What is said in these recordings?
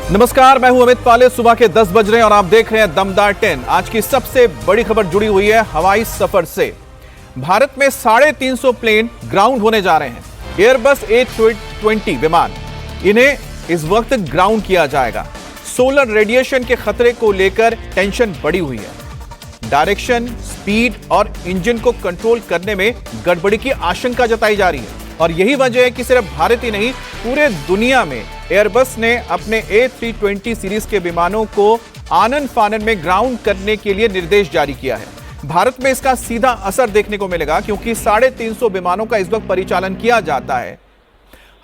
नमस्कार, मैं हूं अमित पाले। सुबह के 10 बज रहे हैं और आप देख रहे हैं दमदार 10। आज की सबसे बड़ी खबर जुड़ी हुई है हवाई सफर से। भारत में 350 प्लेन ग्राउंड होने जा रहे हैं। एयरबस A320 विमान, इन्हें इस वक्त ग्राउंड किया जाएगा। सोलर रेडिएशन के खतरे को लेकर टेंशन बढ़ी हुई है। डायरेक्शन, स्पीड और इंजन को कंट्रोल करने में गड़बड़ी की आशंका जताई जा रही है और यही वजह है कि सिर्फ भारत ही नहीं, पूरे दुनिया में एयरबस ने अपने A320 सीरीज के विमानों को आनन फानन में ग्राउंड करने के लिए निर्देश जारी किया है। भारत में इसका सीधा असर देखने को मिलेगा क्योंकि 350 विमानों का इस वक्त परिचालन किया जाता है।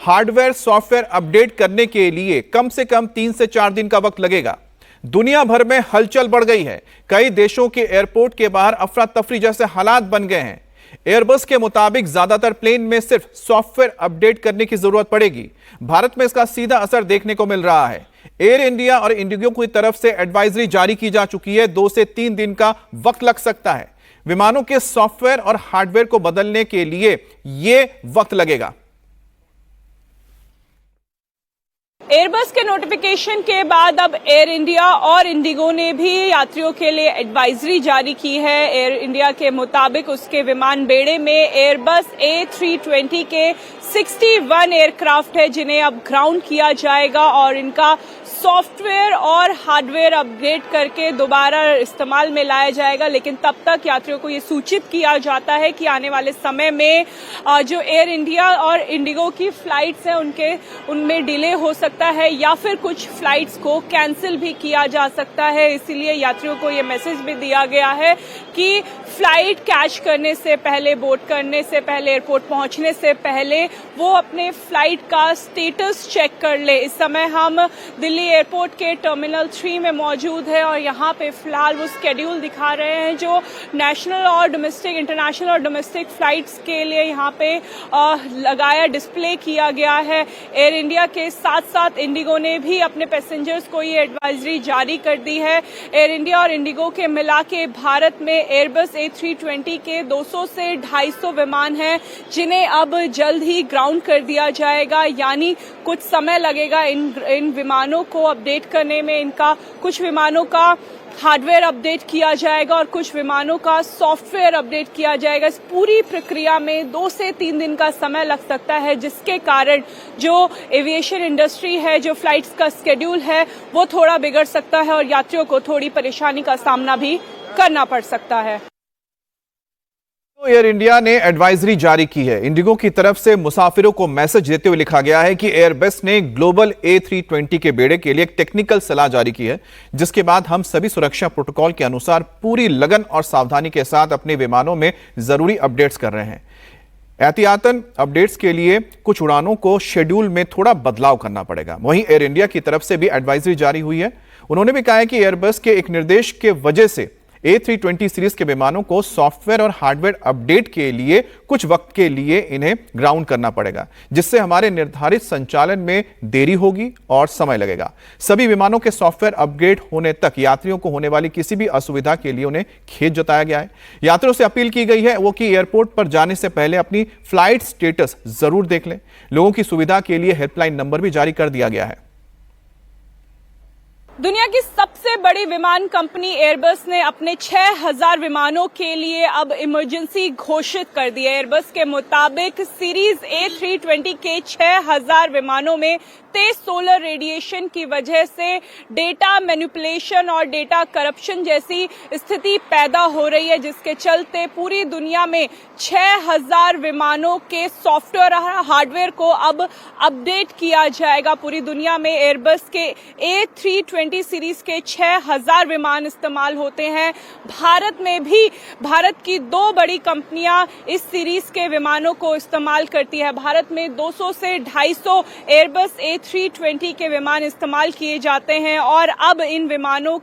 हार्डवेयर सॉफ्टवेयर अपडेट करने के लिए कम से कम 3 से 4 दिन का वक्त लगेगा। दुनिया भर में हलचल बढ़ गई है। कई देशों के एयरपोर्ट के बाहर अफरा तफरी जैसे हालात बन गए हैं। एयरबस के मुताबिक ज्यादातर प्लेन में सिर्फ सॉफ्टवेयर अपडेट करने की जरूरत पड़ेगी। भारत में इसका सीधा असर देखने को मिल रहा है। एयर इंडिया और इंडिगो की तरफ से एडवाइजरी जारी की जा चुकी है। 2 से 3 दिन का वक्त लग सकता है। विमानों के सॉफ्टवेयर और हार्डवेयर को बदलने के लिए यह वक्त लगेगा। एयरबस के नोटिफिकेशन के बाद अब एयर इंडिया और इंडिगो ने भी यात्रियों के लिए एडवाइजरी जारी की है। एयर इंडिया के मुताबिक उसके विमान बेड़े में एयरबस A320 के 61 एयरक्राफ्ट है जिन्हें अब ग्राउंड किया जाएगा और इनका सॉफ्टवेयर और हार्डवेयर अपग्रेड करके दोबारा इस्तेमाल में लाया जाएगा। लेकिन तब तक यात्रियों को ये सूचित किया जाता है कि आने वाले समय में जो एयर इंडिया और इंडिगो की फ्लाइट्स हैं उनमें डिले हो सकता है या फिर कुछ फ्लाइट्स को कैंसिल भी किया जा सकता है। इसीलिए यात्रियों को ये मैसेज भी दिया गया है कि फ्लाइट कैच करने से पहले, बोर्ड करने से पहले, एयरपोर्ट पहुंचने से पहले वो अपने फ्लाइट का स्टेटस चेक कर ले। इस समय हम दिल्ली एयरपोर्ट के टर्मिनल 3 में मौजूद है और यहाँ पे फिलहाल वो स्केड्यूल दिखा रहे हैं जो नेशनल और डोमेस्टिक, इंटरनेशनल और डोमेस्टिक फ्लाइट्स के लिए यहाँ पे लगाया, डिस्प्ले किया गया है। एयर इंडिया के साथ साथ इंडिगो ने भी अपने पैसेंजर्स को ये एडवाइजरी जारी कर दी है। एयर इंडिया और इंडिगो के मिला के भारत में एयरबस A320 के 200 से 250 विमान हैं जिन्हें अब जल्द ही ग्राउंड कर दिया जाएगा। यानी कुछ समय लगेगा इन विमानों को अपडेट करने में। इनका कुछ विमानों का हार्डवेयर अपडेट किया जाएगा और कुछ विमानों का सॉफ्टवेयर अपडेट किया जाएगा। इस पूरी प्रक्रिया में 2 से 3 दिन का समय लग सकता है जिसके कारण जो एविएशन इंडस्ट्री है, जो फ्लाइट्स का स्केड्यूल है वो थोड़ा बिगड़ सकता है और यात्रियों को थोड़ी परेशानी का सामना भी करना पड़ सकता है। एयर इंडिया ने एडवाइजरी जारी की है। इंडिगो की तरफ से मुसाफिरों को मैसेज देते हुए लिखा गया है कि एयरबस ने ग्लोबल A320 के बेड़े के लिए एक टेक्निकल सलाह जारी की है जिसके बाद हम सभी सुरक्षा प्रोटोकॉल के अनुसार पूरी लगन और सावधानी के साथ अपने विमानों में जरूरी अपडेट्स कर रहे हैं। एहतियातन अपडेट्स के लिए कुछ उड़ानों को शेड्यूल में थोड़ा बदलाव करना पड़ेगा। वहीं एयर इंडिया की तरफ से भी एडवाइजरी जारी हुई है। उन्होंने भी कहा है कि एयरबस के एक निर्देश के वजह से A320 सीरीज के विमानों को सॉफ्टवेयर और हार्डवेयर अपडेट के लिए कुछ वक्त के लिए इन्हें ग्राउंड करना पड़ेगा जिससे हमारे निर्धारित संचालन में देरी होगी और समय लगेगा। सभी विमानों के सॉफ्टवेयर अपग्रेड होने तक यात्रियों को होने वाली किसी भी असुविधा के लिए उन्हें खेद जताया गया है। यात्रियों से अपील की गई है वो कि एयरपोर्ट पर जाने से पहले अपनी फ्लाइट स्टेटस जरूर देख लें। लोगों की सुविधा के लिए हेल्पलाइन नंबर भी जारी कर दिया गया है। दुनिया की सबसे बड़ी विमान कंपनी एयरबस ने अपने 6000 विमानों के लिए अब इमरजेंसी घोषित कर दी है। एयरबस के मुताबिक सीरीज A320 के 6000 विमानों में तेज सोलर रेडिएशन की वजह से डेटा मैनिपुलेशन और डेटा करप्शन जैसी स्थिति पैदा हो रही है जिसके चलते पूरी दुनिया में 6000 विमानों के सॉफ्टवेयर और हार्डवेयर को अब अपडेट किया जाएगा। पूरी दुनिया में एयरबस के A320 सीरीज के 6000 विमान इस्तेमाल होते हैं। भारत में भी भारत की 2 बड़ी कंपनियां इस सीरीज के विमानों को इस्तेमाल करती है। भारत में 200 से 250 एयरबस A320 के विमान इस्तेमाल किए जाते हैं और अब इन विमानों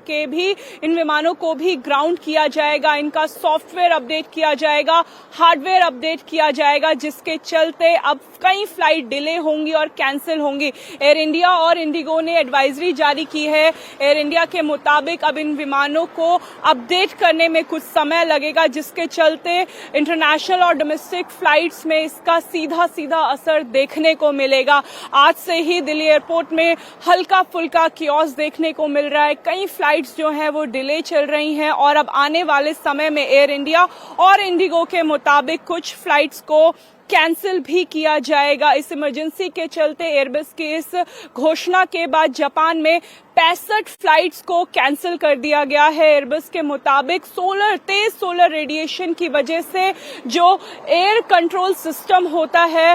को भी ग्राउंड किया जाएगा। इनका सॉफ्टवेयर अपडेट किया जाएगा, हार्डवेयर अपडेट किया जाएगा जिसके चलते अब कई फ्लाइट डिले होंगी और कैंसिल होंगी। एयर इंडिया और इंडिगो ने एडवाइजरी जारी की है। एयर इंडिया के मुताबिक अब इन विमानों को अपडेट करने में कुछ समय लगेगा जिसके चलते इंटरनेशनल और डोमेस्टिक फ्लाइट्स में इसका सीधा असर देखने को मिलेगा। आज से ही दिल्ली एयरपोर्ट में हल्का फुल्का कियोस्क देखने को मिल रहा है। कई फ्लाइट्स जो हैं वो डिले चल रही हैं और अब आने वाले समय में एयर इंडिया और इंडिगो के मुताबिक कुछ फ्लाइट्स को कैंसिल भी किया जाएगा। इस इमरजेंसी के चलते एयरबस की इस घोषणा के बाद जापान में 65 फ्लाइट्स को कैंसिल कर दिया गया है। एयरबस के मुताबिक तेज सोलर रेडिएशन की वजह से जो एयर कंट्रोल सिस्टम होता है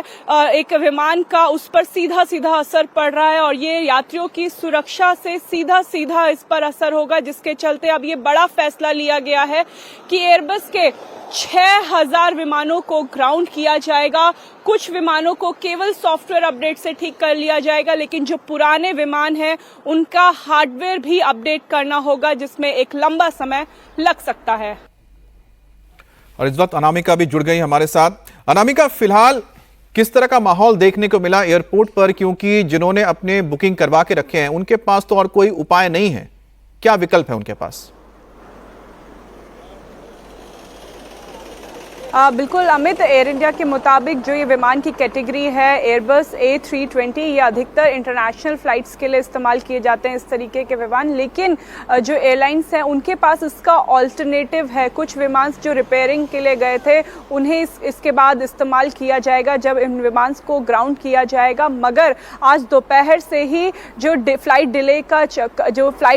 एक विमान का, उस पर सीधा सीधा असर पड़ रहा है और ये यात्रियों की सुरक्षा से सीधा सीधा इस पर असर होगा, जिसके चलते अब ये बड़ा फैसला लिया गया है कि एयरबस के 6000 विमानों को ग्राउंड किया जाएगा। कुछ विमानों को केवल सॉफ्टवेयर अपडेट से ठीक कर लिया जाएगा, लेकिन जो पुराने विमान हैं उनका हार्डवेयर भी अपडेट करना होगा, जिसमें एक लंबा समय लग सकता है। और इस वक्त अनामिका भी जुड़ गई हमारे साथ। अनामिका, फिलहाल किस तरह का माहौल देखने को मिला एयरपोर्ट पर, क्योंकि जिन्होंने अपने बुकिंग करवा के रखे हैं उनके पास तो और कोई उपाय नहीं है, क्या विकल्प है उनके पास? बिल्कुल अमित, एयर इंडिया के मुताबिक जो ये विमान की कैटेगरी है एयरबस A320, ये अधिकतर इंटरनेशनल फ्लाइट्स के लिए इस्तेमाल किए जाते हैं इस तरीके के विमान, लेकिन जो एयरलाइंस हैं उनके पास इसका ऑल्टरनेटिव है। कुछ विमान जो रिपेयरिंग के लिए गए थे उन्हें इसके बाद इस्तेमाल किया जाएगा जब इन विमान को ग्राउंड किया जाएगा, मगर आज दोपहर से ही जो फ्लाइट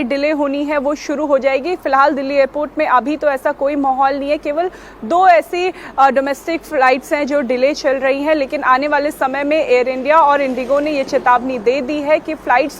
डिले होनी है वो शुरू हो जाएगी। फिलहाल दिल्ली एयरपोर्ट में अभी तो ऐसा कोई माहौल नहीं है, केवल 2 ऐसी डोमेस्टिक फ्लाइट्स हैं जो डिले चल रही हैं, लेकिन आने वाले समय में एयर इंडिया और इंडिगो ने ये चेतावनी दे दी है कि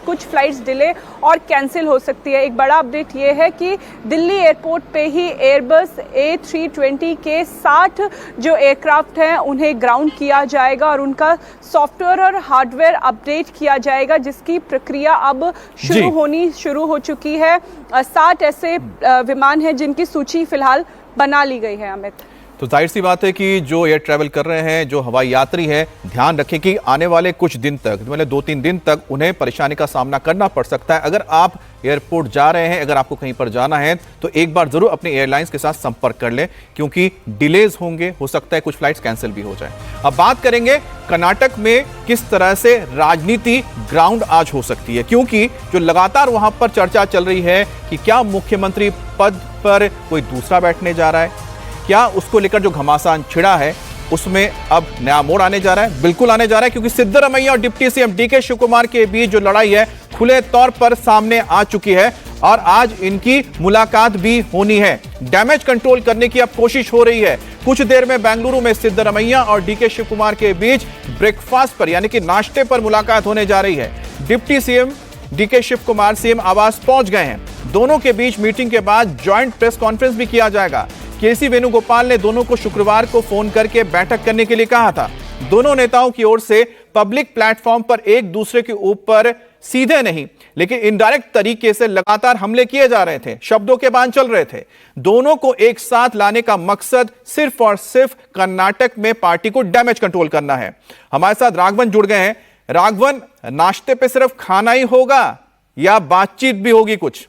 कुछ फ्लाइट्स डिले और कैंसिल हो सकती है। एक बड़ा अपडेट ये है कि दिल्ली एयरपोर्ट पे ही एयरबस A320 के 60 जो एयरक्राफ्ट हैं उन्हें ग्राउंड किया जाएगा और उनका सॉफ्टवेयर और हार्डवेयर अपडेट किया जाएगा, जिसकी प्रक्रिया अब शुरू हो चुकी है। 60 ऐसे विमान हैं जिनकी सूची फिलहाल बना ली गई है। अमित, तो जाहिर सी बात है कि जो एयर ट्रैवल कर रहे हैं, जो हवाई यात्री हैं, ध्यान रखें कि आने वाले कुछ दिन तक, मतलब 2-3 दिन तक उन्हें परेशानी का सामना करना पड़ सकता है। अगर आप एयरपोर्ट जा रहे हैं, अगर आपको कहीं पर जाना है, तो एक बार जरूर अपने एयरलाइंस के साथ संपर्क कर लें, क्योंकि डिलेज होंगे, हो सकता है कुछ फ्लाइट्स कैंसिल भी हो जाए। अब बात करेंगे कर्नाटक में किस तरह से राजनीति ग्राउंड आज हो सकती है, क्योंकि जो लगातार वहां पर चर्चा चल रही है कि क्या मुख्यमंत्री पद पर कोई दूसरा बैठने जा रहा है, क्या उसको लेकर जो घमासान छिड़ा है उसमें अब नया मोड़ आने जा रहा है। बिल्कुल आने जा रहा है, क्योंकि सिद्धरमैया और डिप्टी सीएम डीके शिवकुमार के बीच जो लड़ाई है खुले तौर पर सामने आ चुकी है और आज इनकी मुलाकात भी होनी है। डैमेज कंट्रोल करने की अब कोशिश हो रही है। कुछ देर में बेंगलुरु में सिद्धरमैया और डीके शिवकुमार के बीच ब्रेकफास्ट पर, यानी कि नाश्ते पर मुलाकात होने जा रही है। Deputy CM D K Shivakumar CM आवास पहुंच गए हैं। दोनों के बीच मीटिंग के बाद ज्वाइंट प्रेस कॉन्फ्रेंस भी किया जाएगा। केसी वेणुगोपाल ने दोनों को शुक्रवार को फोन करके बैठक करने के लिए कहा था। दोनों नेताओं की ओर से पब्लिक प्लेटफॉर्म पर एक दूसरे के ऊपर सीधे नहीं लेकिन इनडायरेक्ट तरीके से लगातार हमले किए जा रहे थे, शब्दों के बाण चल रहे थे। दोनों को एक साथ लाने का मकसद सिर्फ और सिर्फ कर्नाटक में पार्टी को डैमेज कंट्रोल करना है। हमारे साथ राघवन जुड़ गए हैं। राघवन, नाश्ते पे सिर्फ खाना ही होगा या बातचीत भी होगी कुछ?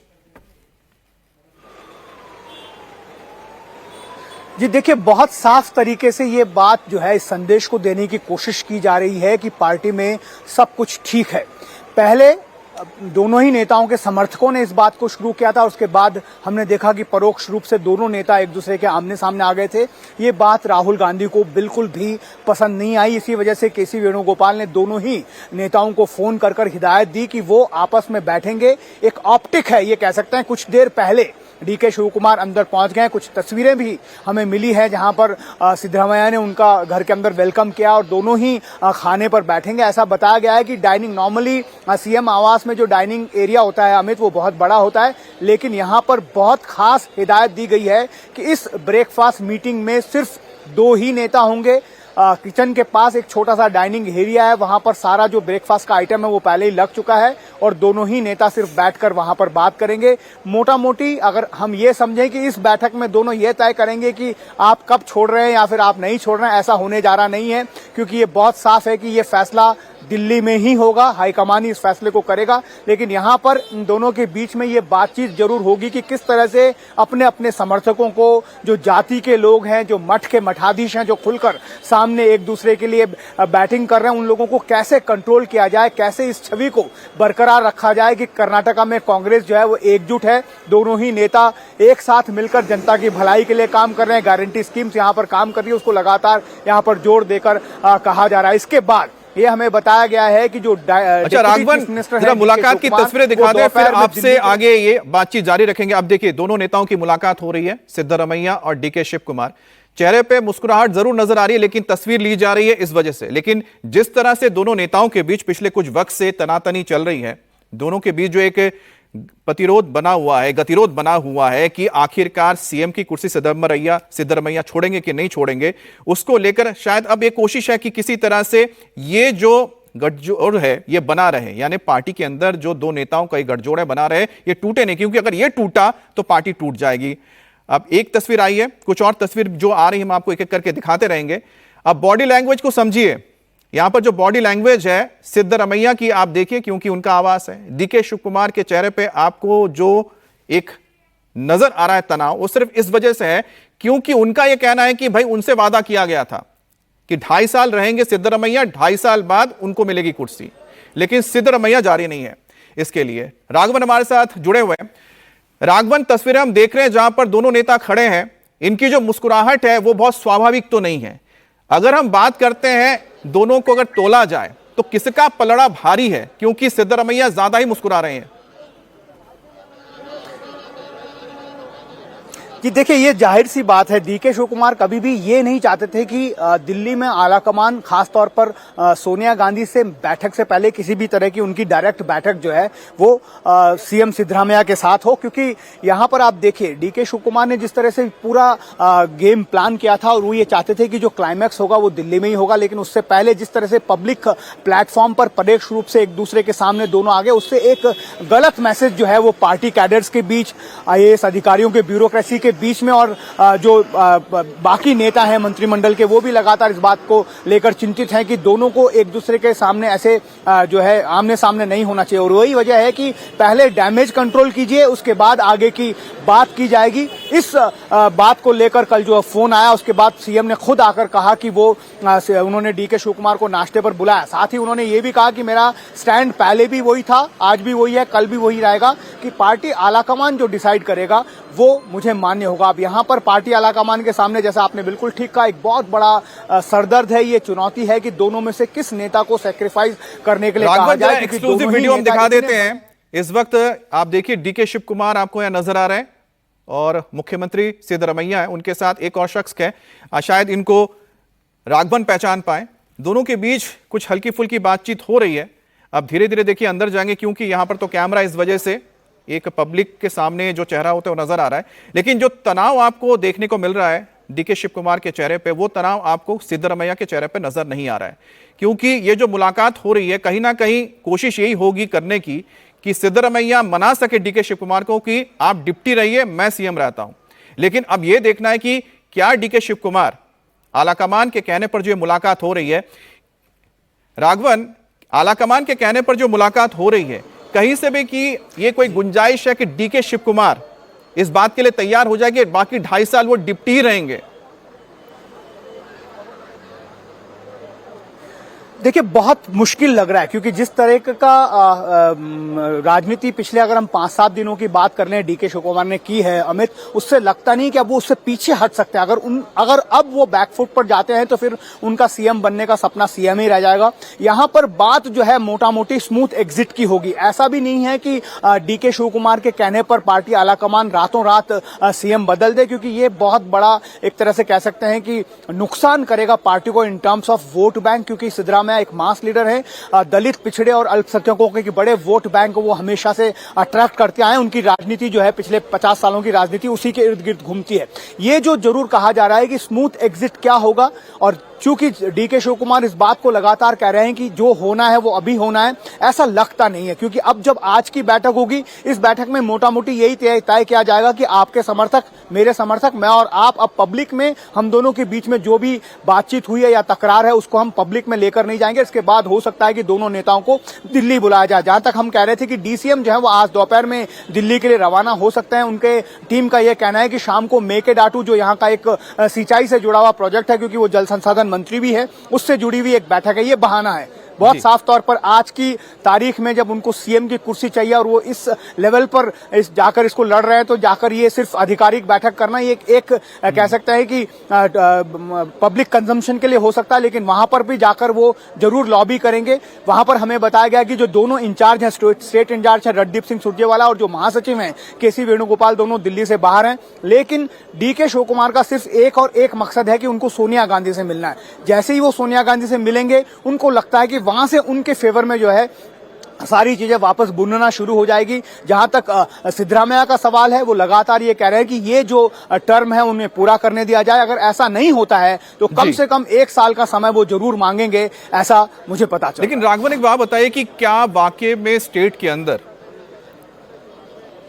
जी देखिए, बहुत साफ तरीके से ये बात जो है इस संदेश को देने की कोशिश की जा रही है कि पार्टी में सब कुछ ठीक है। पहले दोनों ही नेताओं के समर्थकों ने इस बात को शुरू किया था, उसके बाद हमने देखा कि परोक्ष रूप से दोनों नेता एक दूसरे के आमने सामने आ गए थे। ये बात राहुल गांधी को बिल्कुल भी पसंद नहीं आई। इसी वजह से केसी वेणुगोपाल ने दोनों ही नेताओं को फोन कर हिदायत दी कि वो आपस में बैठेंगे। एक ऑप्टिक है, ये कह सकते हैं। कुछ देर पहले डीके शिवकुमार अंदर पहुंच गए। कुछ तस्वीरें भी हमें मिली है जहां पर सिद्धरमैया ने उनका घर के अंदर वेलकम किया और दोनों ही खाने पर बैठेंगे। ऐसा बताया गया है कि डाइनिंग, नॉर्मली सीएम आवास में जो डाइनिंग एरिया होता है अमित, वो बहुत बड़ा होता है, लेकिन यहां पर बहुत खास हिदायत दी गई है कि इस ब्रेकफास्ट मीटिंग में सिर्फ 2 ही नेता होंगे। किचन के पास एक छोटा सा डाइनिंग एरिया है, वहां पर सारा जो ब्रेकफास्ट का आइटम है वो पहले ही लग चुका है और दोनों ही नेता सिर्फ बैठकर वहां पर बात करेंगे। मोटा मोटी अगर हम ये समझें कि इस बैठक में दोनों ये तय करेंगे कि आप कब छोड़ रहे हैं या फिर आप नहीं छोड़ रहे हैं, ऐसा होने जा रहा नहीं है, क्योंकि ये बहुत साफ है कि ये फैसला दिल्ली में ही होगा, हाईकमान ही इस फैसले को करेगा। लेकिन यहां पर इन दोनों के बीच में ये बातचीत जरूर होगी कि किस तरह से अपने अपने समर्थकों को, जो जाति के लोग हैं, जो मठ के मठाधीश हैं, जो खुलकर सामने एक दूसरे के लिए बैटिंग कर रहे हैं, उन लोगों को कैसे कंट्रोल किया जाए, कैसे इस छवि को बरकरार रखा जाए कि कर्नाटका में कांग्रेस जो है वो एकजुट है। दोनों ही नेता एक साथ मिलकर जनता की भलाई के लिए काम कर रहे हैं। गारंटी स्कीम्स यहां पर काम कर रही है, उसको लगातार यहां पर जोर देकर कहा जा रहा है। इसके बाद ये हमें बताया गया है कि जो अच्छा राघवन, जरा मुलाकात की तस्वीरें दिखा दें, फिर आपसे आगे ये बातचीत जारी रखेंगे। अब देखिए, दोनों नेताओं की मुलाकात हो रही है, सिद्धरमैया और डीके शिव कुमार। चेहरे पे मुस्कुराहट जरूर नजर आ रही है, लेकिन तस्वीर ली जा रही है इस वजह से। लेकिन जिस तरह से दोनों नेताओं के बीच पिछले कुछ वक्त से तनातनी चल रही है, दोनों के बीच जो एक प्रतिरोध बना हुआ है, गतिरोध बना हुआ है कि आखिरकार सीएम की कुर्सी सिद्धरमैया छोड़ेंगे कि नहीं छोड़ेंगे, उसको लेकर शायद अब एक कोशिश है कि किसी तरह से ये जो गठजोड़ है ये बना रहे, यानी पार्टी के अंदर जो दो नेताओं का एक गठजोड़ है बना रहे, ये टूटे नहीं, क्योंकि अगर ये टूटा तो पार्टी टूट जाएगी। अब एक तस्वीर आई है, कुछ और तस्वीर जो आ रही है हम आपको एक एक करके दिखाते रहेंगे। अब बॉडी लैंग्वेज को समझिए, यहां पर जो बॉडी लैंग्वेज है सिद्धरमैया की आप देखिए, क्योंकि उनका आवास है। डीके शिव कुमार के चेहरे पे आपको जो एक नजर आ रहा है तनाव, वो सिर्फ इस वजह से है क्योंकि उनका यह कहना है कि भाई उनसे वादा किया गया था कि 2.5 साल रहेंगे सिद्धरमैया, 2.5 साल बाद उनको मिलेगी कुर्सी, लेकिन सिद्धरमैया जारी नहीं है इसके लिए। राघवन हमारे साथ जुड़े हुए हैं। राघवन, तस्वीरें हम देख रहे हैं जहां पर दोनों नेता खड़े हैं, इनकी जो मुस्कुराहट है वो बहुत स्वाभाविक तो नहीं है। अगर हम बात करते हैं दोनों को अगर तोला जाए तो किसका पलड़ा भारी है, क्योंकि सिद्धरमैया ज्यादा ही मुस्कुरा रहे हैं। जी देखिए, ये जाहिर सी बात है, डीके शिव कुमार कभी भी ये नहीं चाहते थे कि दिल्ली में आलाकमान, खासतौर पर सोनिया गांधी से बैठक से पहले किसी भी तरह की उनकी डायरेक्ट बैठक जो है वो सीएम सिद्धरमैया के साथ हो। क्योंकि यहां पर आप देखिए, डीके शिव कुमार ने जिस तरह से पूरा गेम प्लान किया था और वो ये चाहते थे कि जो क्लाइमैक्स होगा वो दिल्ली में ही होगा, लेकिन उससे पहले जिस तरह से पब्लिक प्लेटफॉर्म पर परोक्ष रूप से एक दूसरे के सामने दोनों आगे, उससे एक गलत मैसेज जो है वो पार्टी कैडर्स के बीच, IAS अधिकारियों के, ब्यूरोक्रेसी के बीच में, और जो बाकी नेता हैं मंत्रिमंडल के, वो भी लगातार इस बात को लेकर चिंतित हैं कि दोनों को एक दूसरे के सामने ऐसे जो है आमने सामने नहीं होना चाहिए। और वही वजह है कि पहले डैमेज कंट्रोल कीजिए, उसके बाद आगे की बात की जाएगी। इस बात को लेकर कल जो फोन आया उसके बाद सीएम ने खुद आकर कहा कि वो उन्होंने डीके शिव कुमार को नाश्ते पर बुलाया। साथ ही उन्होंने ये भी कहा कि मेरा स्टैंड पहले भी वही था, आज भी वही है, कल भी वही रहेगा, कि पार्टी आलाकमान जो डिसाइड करेगा वो मुझे मान्य होगा। अब यहाँ पर पार्टी आलाकमान के सामने, जैसा आपने बिल्कुल ठीक कहा, एक बहुत बड़ा सरदर्द है, ये चुनौती है कि दोनों में से किस नेता को सेक्रीफाइस करने के लिए कहा जाए। एक्सक्लूसिव वीडियो हम दिखा देते हैं। इस वक्त आप देखिए, डीके शिव कुमार आपको यहां नजर आ रहे हैं और मुख्यमंत्री सिद्धरमैया है, उनके साथ एक और शख्स है, शायद इनको राघवन पहचान पाए। दोनों के बीच कुछ हल्की फुल्की बातचीत हो रही है। अब धीरे धीरे देखिए अंदर जाएंगे, क्योंकि यहां पर तो कैमरा इस वजह से एक पब्लिक के सामने जो चेहरा होता है वो नजर आ रहा है, लेकिन जो तनाव आपको देखने को मिल रहा है डीके शिव कुमार के चेहरे पे, वो तनाव आपको सिद्धरमैया के चेहरे पे नजर नहीं आ रहा है। क्योंकि ये जो मुलाकात हो रही है, कहीं ना कहीं कोशिश यही होगी करने की कि सिद्धरमैया मना सके डीके शिव कुमार को कि आप डिप्टी रहिए, मैं सीएम रहता हूं। लेकिन अब यह देखना है कि क्या डीके शिव कुमार, आलाकमान के कहने पर जो मुलाकात हो रही है, राघवन, आलाकमान के कहने पर जो मुलाकात हो रही है, कहीं से भी कि ये कोई गुंजाइश है कि डीके शिव कुमार इस बात के लिए तैयार हो जाएंगे बाकी 2.5 साल वो डिप्टी ही रहेंगे? देखिए, बहुत मुश्किल लग रहा है, क्योंकि जिस तरह का राजनीति पिछले अगर हम 5-7 दिनों की बात कर लें डीके शिव कुमार ने की है अमित, उससे लगता नहीं कि अब वो उससे पीछे हट सकते हैं। अगर अब वो बैकफुट पर जाते हैं तो फिर उनका सीएम बनने का सपना सीएम ही रह जाएगा। यहां पर बात जो है मोटा मोटी स्मूथ एग्जिट की होगी। ऐसा भी नहीं है कि डीके शिव कुमार के कहने पर पार्टी आलाकमान रातों रात सीएम बदल दे, क्योंकि ये बहुत बड़ा एक तरह से कह सकते हैं कि नुकसान करेगा पार्टी को in terms of vote bank, क्योंकि सिद्धरामैया एक मास लीडर है, दलित, पिछड़े और अल्पसंख्यकों के बड़े वोट बैंक को वो हमेशा से अट्रैक्ट करते आए। उनकी राजनीति जो है पिछले 50 सालों की राजनीति उसी के इर्द गिर्द घूमती है। ये जो जरूर कहा जा रहा है कि स्मूथ एग्जिट क्या होगा, और चूंकि डीके शिव कुमार इस बात को लगातार कह रहे हैं कि जो होना है वो अभी होना है, ऐसा लगता नहीं है, क्योंकि अब जब आज की बैठक होगी, इस बैठक में मोटा मोटी यही तय किया जाएगा कि आपके समर्थक, मेरे समर्थक, मैं और आप, अब पब्लिक में हम दोनों के बीच में जो भी बातचीत हुई है या तकरार है उसको हम पब्लिक में लेकर नहीं जाएंगे। इसके बाद हो सकता है कि दोनों नेताओं को दिल्ली बुलाया जाए। जहां तक हम कह रहे थे कि डीसीएम जो है वो आज दोपहर में दिल्ली के लिए रवाना हो सकते हैं। उनके टीम का यह कहना है कि शाम को मेकेडाटू, जो यहाँ का एक सिंचाई से जुड़ा हुआ प्रोजेक्ट है, क्योंकि वो जल संसाधन मंत्री भी है, उससे जुड़ी हुई एक बैठक है, ये बहाना है। बहुत साफ तौर पर आज की तारीख में जब उनको सीएम की कुर्सी चाहिए और वो इस लेवल पर जाकर इसको लड़ रहे हैं, तो जाकर ये सिर्फ आधिकारिक बैठक करना ये एक कह सकते हैं कि पब्लिक कंजम्पशन के लिए हो सकता है, लेकिन वहां पर भी जाकर वो जरूर लॉबी करेंगे। वहां पर हमें बताया गया कि जो दोनों इंचार्ज हैं, स्टेट इंचार्ज है रणदीप सिंह सुरजेवाला और जो महासचिव हैं केसी वेणुगोपाल, दोनों दिल्ली से बाहर हैं। लेकिन डीके शिव कुमार का सिर्फ एक और एक मकसद है कि उनको सोनिया गांधी से मिलना है। जैसे ही वो सोनिया गांधी से मिलेंगे, उनको लगता है कि वहां से उनके फेवर में जो है सारी चीजें वापस बुनना शुरू हो जाएगी। जहां तक सिद्धरामैया का सवाल है, वो लगातार ये कह रहे हैं कि ये जो टर्म है उन्हें पूरा करने दिया जाए। अगर ऐसा नहीं होता है तो कम से कम 1 साल का समय वो जरूर मांगेंगे, ऐसा मुझे पता चला। लेकिन राघवन, एक बात बताइए कि क्या वाकई में स्टेट के अंदर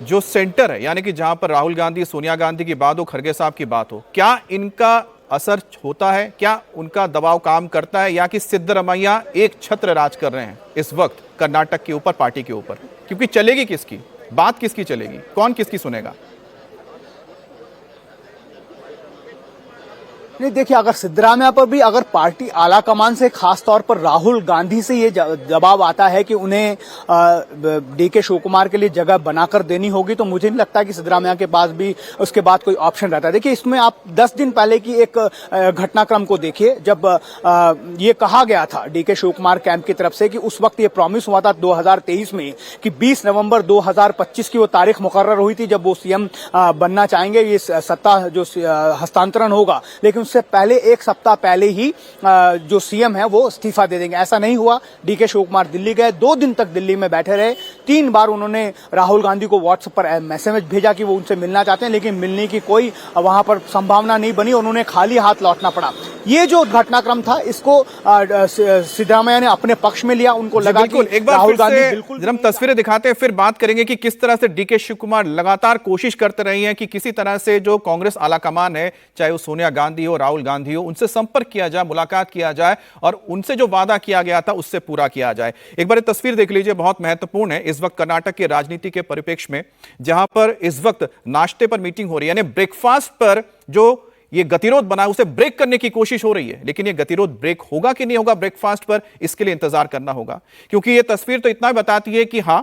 जो सेंटर है, यानी कि जहां पर राहुल गांधी, सोनिया गांधी की बात हो, खड़गे साहब की बात हो, क्या इनका असर होता है? क्या उनका दबाव काम करता है, या कि सिद्धरमैया एक छत्र राज कर रहे हैं इस वक्त कर्नाटक के ऊपर, पार्टी के ऊपर? क्योंकि चलेगी किसकी बात, किसकी चलेगी, कौन किसकी सुनेगा? नहीं, देखिए, अगर सिद्धरामैया पर भी अगर पार्टी आला कमान से, खास तौर पर राहुल गांधी से ये दबाव आता है कि उन्हें डीके शिव कुमार के लिए जगह बनाकर देनी होगी, तो मुझे नहीं लगता कि सिद्धरामैया के पास भी उसके बाद कोई ऑप्शन रहता है। देखिए, इसमें आप 10 दिन पहले की एक घटनाक्रम को देखिए, जब ये कहा गया था डीके शिव कुमार कैंप की तरफ से कि उस वक्त ये प्रॉमिस हुआ था 2023 में कि 20 नवंबर 2025 की वो तारीख मुकर्रर हुई थी जब वो सीएम बनना चाहेंगे, ये सत्ता जो हस्तांतरण होगा। लेकिन उससे पहले 1 सप्ताह पहले ही जो सीएम है वो इस्तीफा दे देंगे। ऐसा नहीं हुआ। डीके शिव कुमार दिल्ली गए, 2 दिन तक दिल्ली में बैठे रहे। 3 बार उन्होंने राहुल गांधी को व्हाट्सएप पर मैसेज भेजा कि वो उनसे मिलना चाहते हैं, लेकिन मिलने की कोई वहां पर संभावना नहीं बनी। उन्होंने खाली हाथ लौटना पड़ा। ये जो घटनाक्रम था, इसको सिद्धरामैया ने अपने पक्ष में लिया। उनको लगा कि एक बार राहुल गांधी बिल्कुल, हम तस्वीरें दिखाते हैं, फिर बात करेंगे कि किस तरह से डीके शिव कुमार लगातार कोशिश करते रहे हैं कि किसी तरह से जो कांग्रेस आलाकमान है, चाहे वो सोनिया गांधी हो, राहुल गांधी हो, उनसे संपर्क किया जाए, मुलाकात किया जाए और उनसे जो वादा किया गया था उससे पूरा किया जाए। एक बार तस्वीर देख लीजिए, बहुत महत्वपूर्ण है इस वक्त कर्नाटक के राजनीति के परिप्रेक्ष्य में, जहां पर इस वक्त नाश्ते पर मीटिंग हो रही है, यानी ब्रेकफास्ट पर जो ये गतिरोध बना उसे ब्रेक करने की कोशिश हो रही है। लेकिन ये गतिरोध ब्रेक होगा कि नहीं होगा ब्रेकफास्ट पर, इसके लिए इंतजार करना होगा, क्योंकि ये तस्वीर तो इतना बताती है कि हां,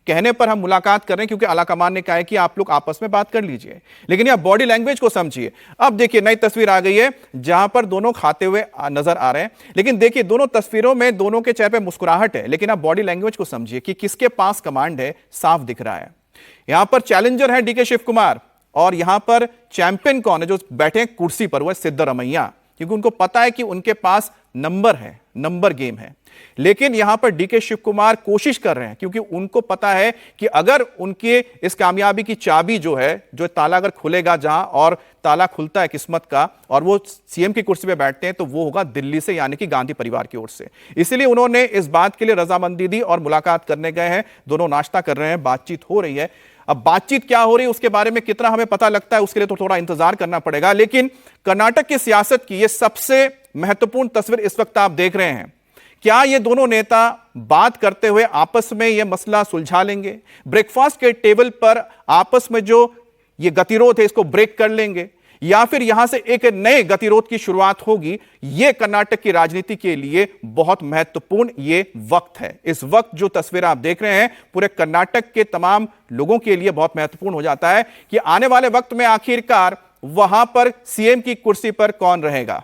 कहने पर हम मुलाकात कर रहे हैं क्योंकि आलाकमान ने कहा है कि आप लोग आपस में बात कर लीजिए, लेकिन यह बॉडी लैंग्वेज को समझिए। अब देखिए, नई तस्वीर आ गई है जहां पर दोनों खाते हुए नजर आ रहे हैं, लेकिन देखिए दोनों तस्वीरों में दोनों के चेहरे पे मुस्कुराहट है, लेकिन आप बॉडी लैंग्वेज को समझिए कि किसके पास कमांड है, साफ दिख रहा है। यहां पर चैलेंजर है डीके शिव कुमार और यहां पर चैंपियन कौन है जो बैठे हैं कुर्सी पर, वह सिद्धरमैया, क्योंकि उनको पता है कि उनके पास नंबर है, नंबर गेम है। लेकिन यहां पर डीके शिव कुमार कोशिश कर रहे हैं क्योंकि उनको पता है कि अगर उनके इस कामयाबी की चाबी जो है, जो ताला अगर खुलेगा जहां, और ताला खुलता है किस्मत का, और वो सीएम की कुर्सी पे बैठते हैं, तो वो होगा दिल्ली से, यानी कि गांधी परिवार की ओर से। इसलिए उन्होंने इस बात के लिए रजामंदी दी और मुलाकात करने गए हैं। दोनों नाश्ता कर रहे हैं, बातचीत हो रही है। अब बातचीत क्या हो रही है उसके बारे में कितना हमें पता लगता है उसके लिए तो थोड़ा इंतजार करना पड़ेगा। लेकिन कर्नाटक की सियासत की यह सबसे महत्वपूर्ण तस्वीर इस वक्त आप देख रहे हैं। क्या ये दोनों नेता बात करते हुए आपस में यह मसला सुलझा लेंगे? ब्रेकफास्ट के टेबल पर आपस में जो ये गतिरोध है इसको ब्रेक कर लेंगे, या फिर यहां से एक नए गतिरोध की शुरुआत होगी? यह कर्नाटक की राजनीति के लिए बहुत महत्वपूर्ण ये वक्त है। इस वक्त जो तस्वीर आप देख रहे हैं पूरे कर्नाटक के तमाम लोगों के लिए बहुत महत्वपूर्ण हो जाता है कि आने वाले वक्त में आखिरकार वहां पर सीएम की कुर्सी पर कौन रहेगा।